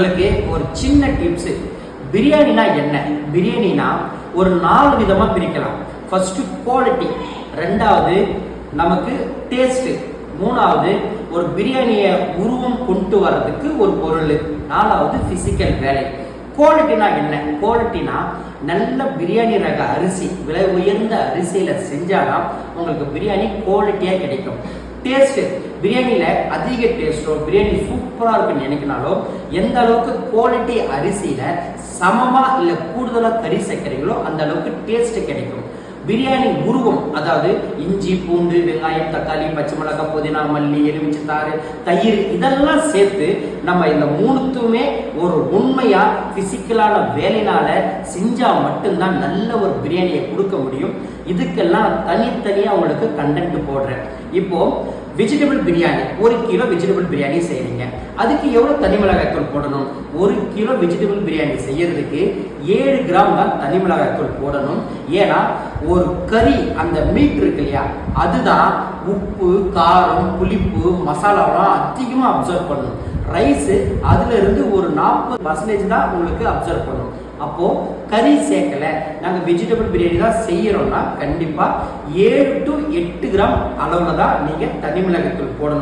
உங்களுக்கு ஒரு சின்ன டிப்ஸ். பிரியாணினா என்ன? பிரியாணினா ஒரு 4 விதமா பிரிக்கலாம். ஃபர்ஸ்ட் குவாலிட்டி, ரெண்டாவது நமக்கு டேஸ்ட், மூணாவது ஒரு பிரியாணியை உருவம் கொண்டு வர்றதுக்கு ஒரு பொருள், நாலாவது பிசிக்கல் வேலை. குவாலிட்டினா என்ன? குவாலிட்டினா நல்ல பிரியாணி ரக அரிசி, விலை உயர்ந்த அரிசியில செஞ்சாதான் உங்களுக்கு பிரியாணி குவாலிட்டியா கிடைக்கும். டேஸ்ட், பிரியாணியில அதிக டேஸ்டோ பிரியாணி சூப்பரா இருக்குன்னு நினைக்கினாலோ எந்த அளவுக்கு குவாலிட்டி அரிசியில சமமா இல்ல கூடுதலா கறி சேர்க்கிறீங்களோ அந்த அளவுக்கு டேஸ்ட் கிடைக்கும். பிரியாணி உருவம், அதாவது இஞ்சி பூண்டு வெங்காயம் தக்காளி பச்சை மிளகாய் புதினா மல்லி எலுமிச்சை தாறு தயிர் இதெல்லாம் சேர்த்து நம்ம இந்த மூணுத்துமே ஒரு உண்மையா பிசிக்கலான வேலையினால செஞ்சா மட்டும்தான் நல்ல ஒரு பிரியாணியை கொடுக்க முடியும். இதுக்கெல்லாம் தனித்தனியா உங்களுக்கு கண்டென்ட் போடுறேன். இப்போ vegetable biryani, 1 kilo vegetable biryani செய்யறீங்க, அதுக்கு எவ்வளவு தனி மிளகாய் தூள் போடணும்? 1 கிலோ வெஜிடபிள் பிரியாணி செய்யறதுக்கு 7 கிராம் தான் தனி மிளகாய் தூள் போடணும். ஏன்னா ஒரு கறி அந்த மீட் இருக்கு இல்லையா, அதுதான் உப்பு காரம் புளிப்பு மசாலாலாம் அதிகமா அப்சர்வ் பண்ணும். ரைஸ் அதுல இருந்து ஒரு 40% தான் உங்களுக்கு அப்சர்வ் பண்ணும். அப்போ கறி சேர்க்கல, நாங்க வெஜிடபிள் பிரியாணி தான் செய்யறோம்னா கண்டிப்பா 7 to 8 கிராம் அளவுல தான் நீங்க தனி மிளகாய் தூள் போடணும்.